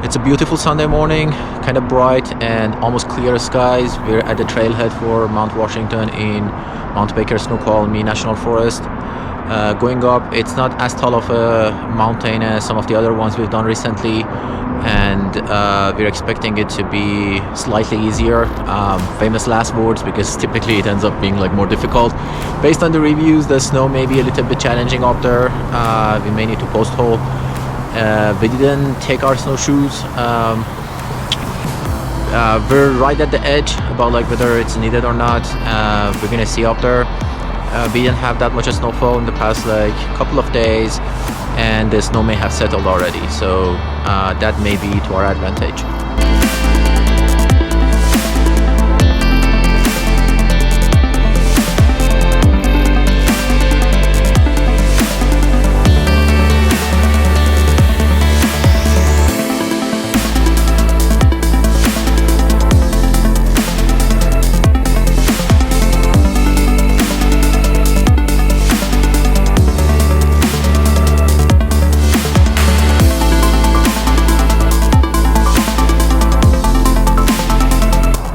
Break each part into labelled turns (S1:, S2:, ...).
S1: It's a beautiful Sunday morning, kind of bright and almost clear skies. We're at the trailhead for Mount Washington in Mount Baker-Snoqualmie National Forest. Going up, it's not as tall of a mountain as some of the other ones we've done recently, and we're expecting it to be slightly easier. Famous last words, because typically it ends up being like more difficult. Based on the reviews, the snow may be a little bit challenging up there. We may need to post hole. We didn't take our snowshoes. We're right at the edge about like whether it's needed or not. We're gonna see up there. We didn't have that much snowfall in the past like couple of days, and the snow may have settled already, so that may be to our advantage.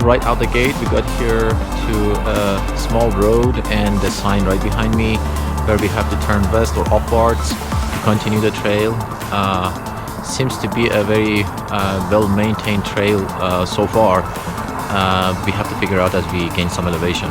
S1: Right out the gate, we got here to a small road and the sign right behind me where we have to turn west or upwards to continue the trail. Seems to be a very well-maintained trail so far. We have to figure out as we gain some elevation.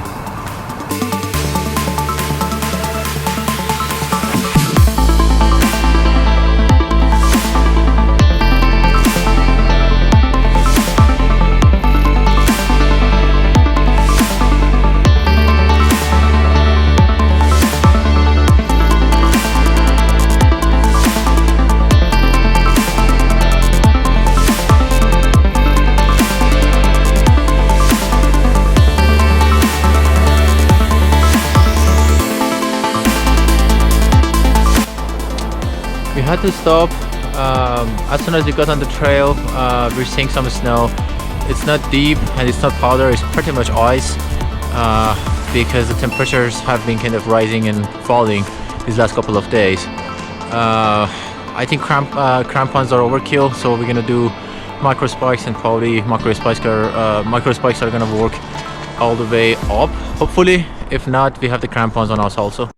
S1: We had to stop as soon as we got on the trail. We're seeing some snow. It's not deep and it's not powder, it's pretty much ice because the temperatures have been kind of rising and falling these last couple of days. I think crampons are overkill, so we're gonna do micro spikes, and probably micro spikes are gonna work all the way up, hopefully. If not, we have the crampons on us also.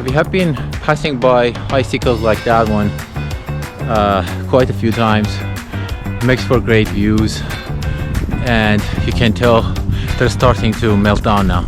S1: We have been passing by Icicles like that one quite a few times. Makes for great views, and you can tell they're starting to melt down now.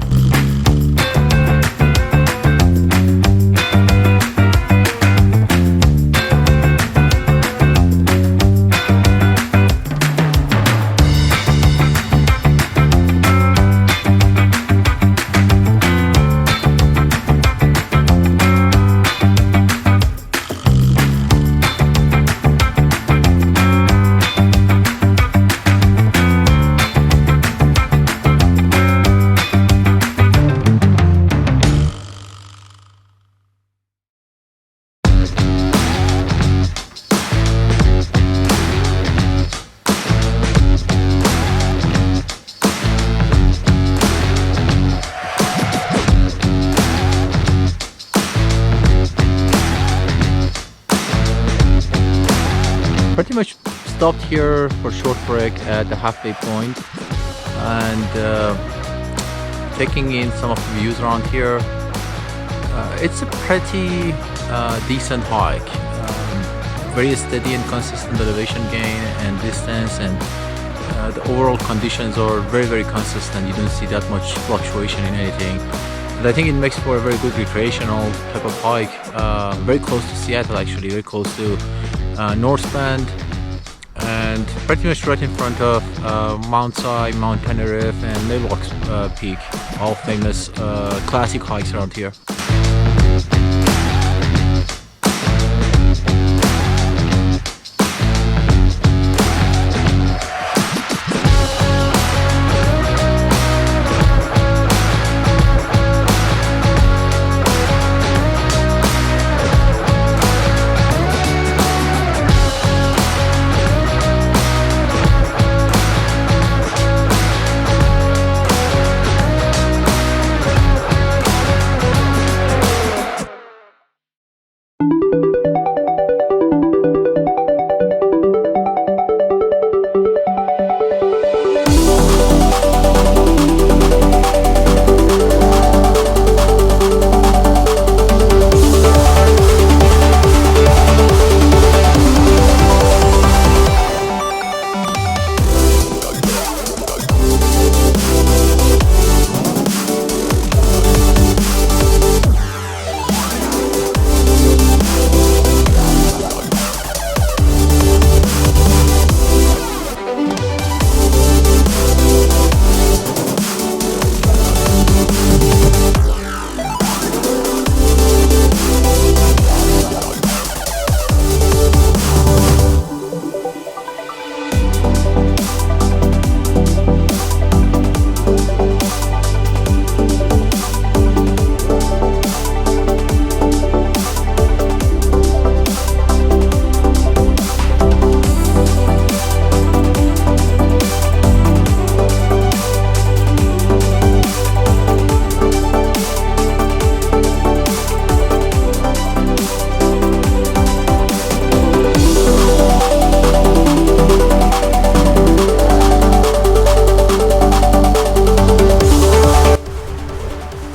S1: pretty much stopped here for short break at the halfway point and taking in some of the views around here. It's a pretty decent hike, very steady and consistent elevation gain and distance, and the overall conditions are very consistent. You don't see that much fluctuation in anything, and I think it makes for a very good recreational type of hike. Very close to Seattle, actually, very close to North Bend, and pretty much right in front of Mount Teneriffe, and Mailbox Peak, all famous classic hikes around here.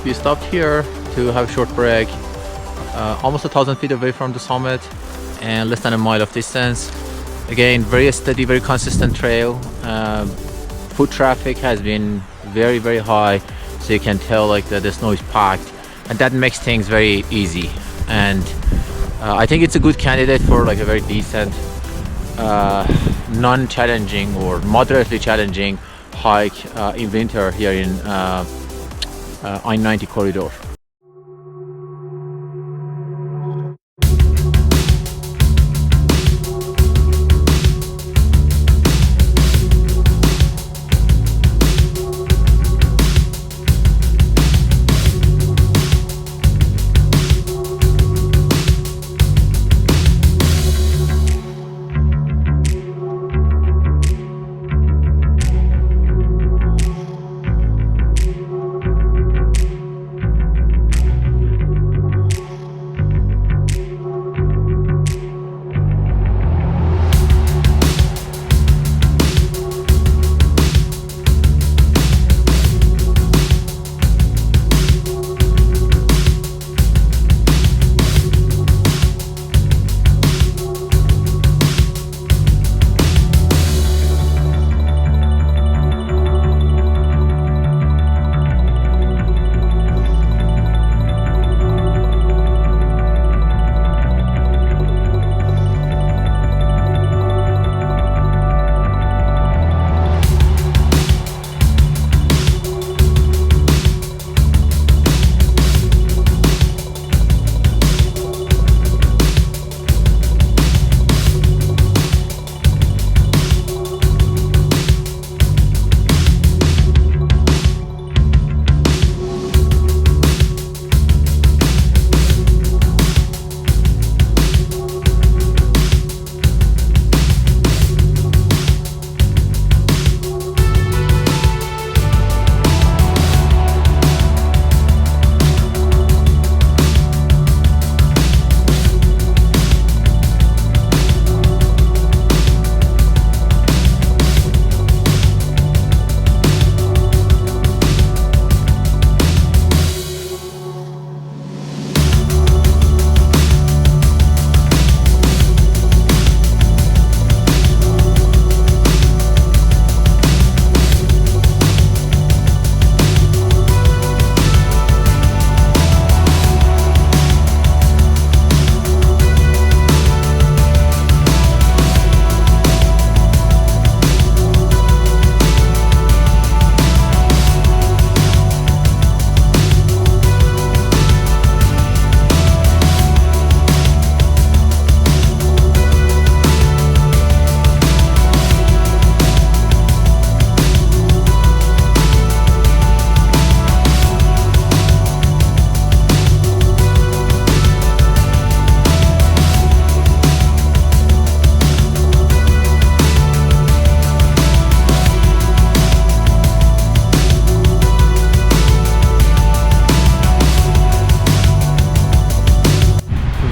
S1: We stopped here to have a short break, almost 1,000 feet away from the summit and less than a mile of distance. Again, very steady, very consistent trail. Foot traffic has been very high, so you can tell like the snow is packed, and that makes things very easy. And I think it's a good candidate for like a very decent, non-challenging or moderately challenging hike in winter here in I-90 corridor.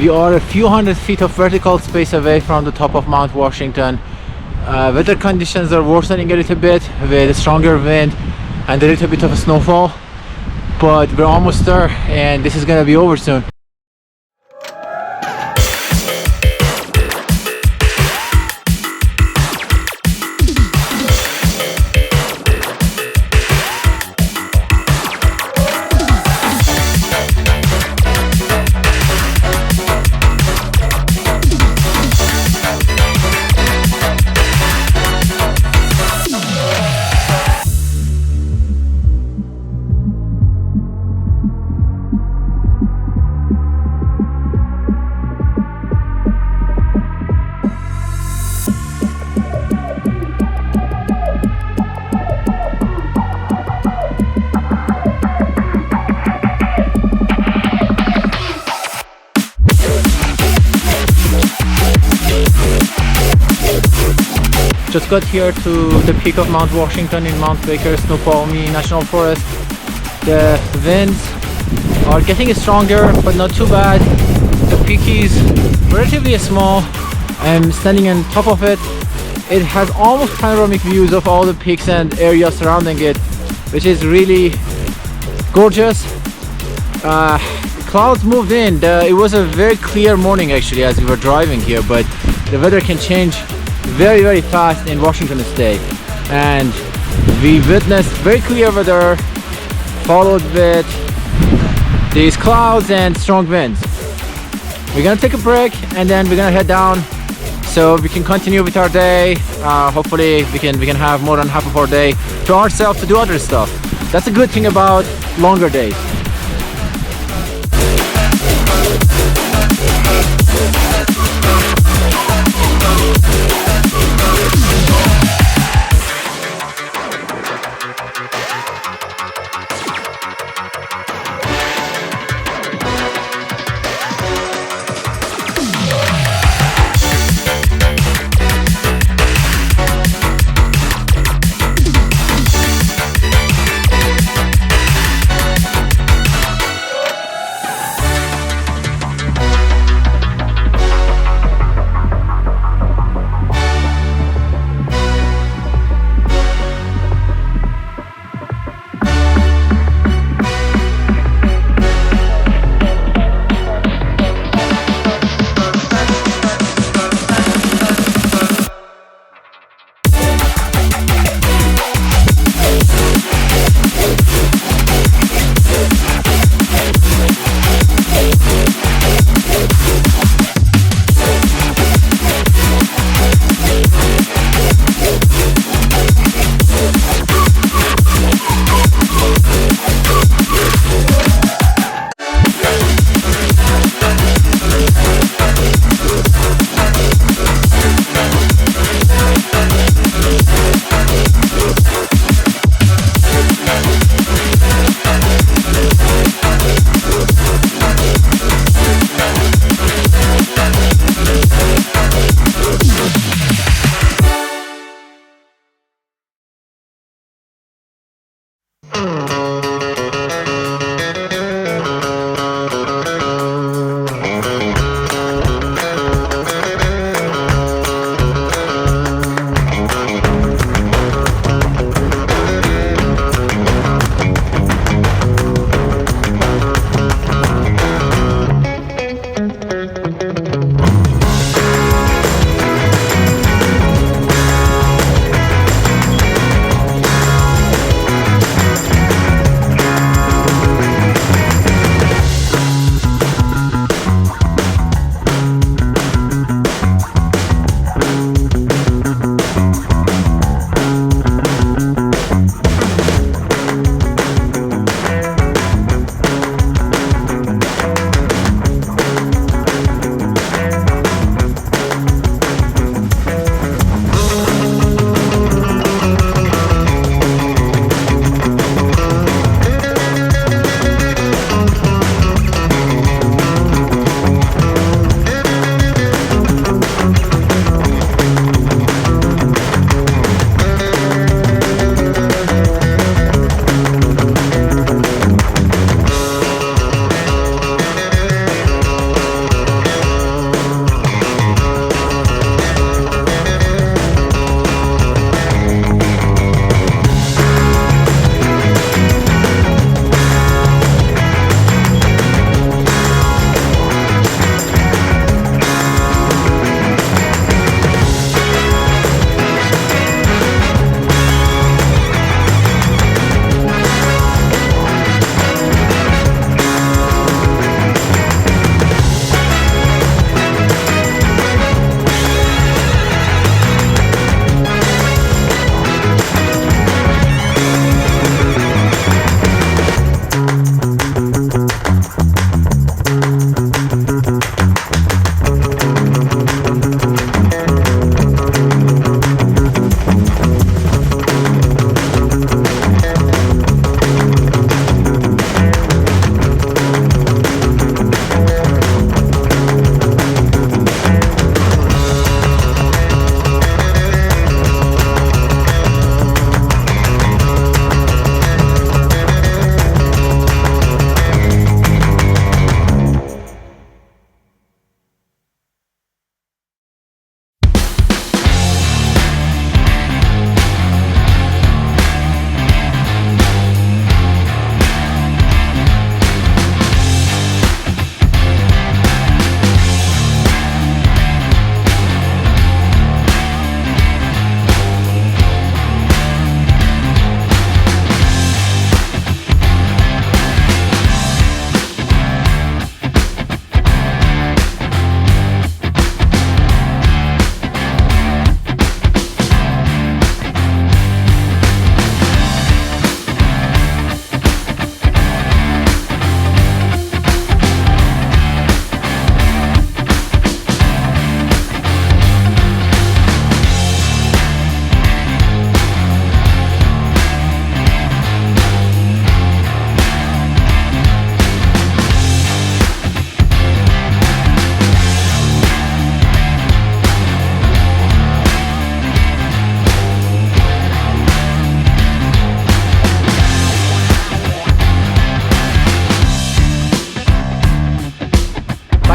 S1: We are a few hundred feet of vertical space away from the top of Mount Washington. Weather conditions are worsening a little bit with a stronger wind and a little bit of a snowfall, but we're almost there and this is gonna be over soon. Just got here to the peak of Mount Washington in Mount Baker-Snoqualmie National Forest. The winds are getting stronger, but not too bad. The peak is relatively small. I'm standing on top of it. It has almost panoramic views of all the peaks and areas surrounding it, which is really gorgeous. Clouds moved in. It was a very clear morning actually as we were driving here, but the weather can change very fast in Washington state, and we witnessed very clear weather followed with these clouds and strong winds. We're gonna take a break and then we're gonna head down so we can continue with our day. Hopefully we can have more than half of our day to ourselves to do other stuff. That's a good thing about longer days.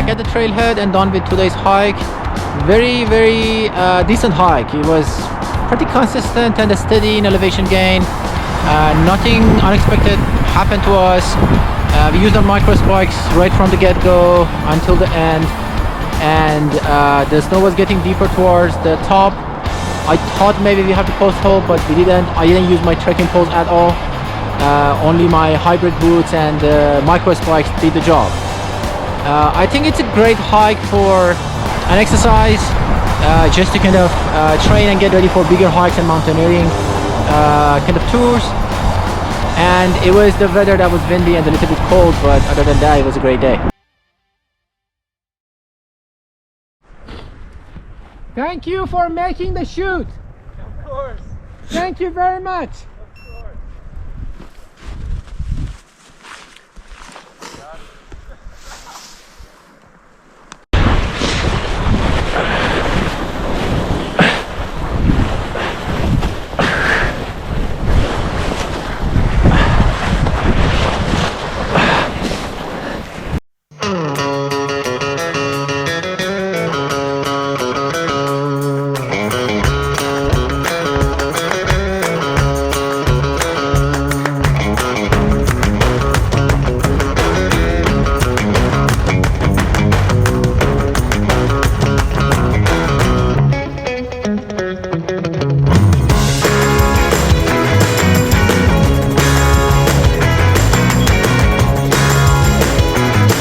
S1: back at the trailhead and done with today's hike. Very decent hike. It was pretty consistent and steady in elevation gain. Nothing unexpected happened to us. We used our micro spikes right from the get-go until the end, and the snow was getting deeper towards the top. I thought maybe we have the post hole, but we didn't. I didn't use my trekking poles at all. Only my hybrid boots and micro spikes did the job. I think it's a great hike for an exercise, just to kind of train and get ready for bigger hikes and mountaineering kind of tours. And it was the weather that was windy and a little bit cold, but other than that, it was a great day. Thank you for making the shoot.
S2: Of course.
S1: Thank you very much.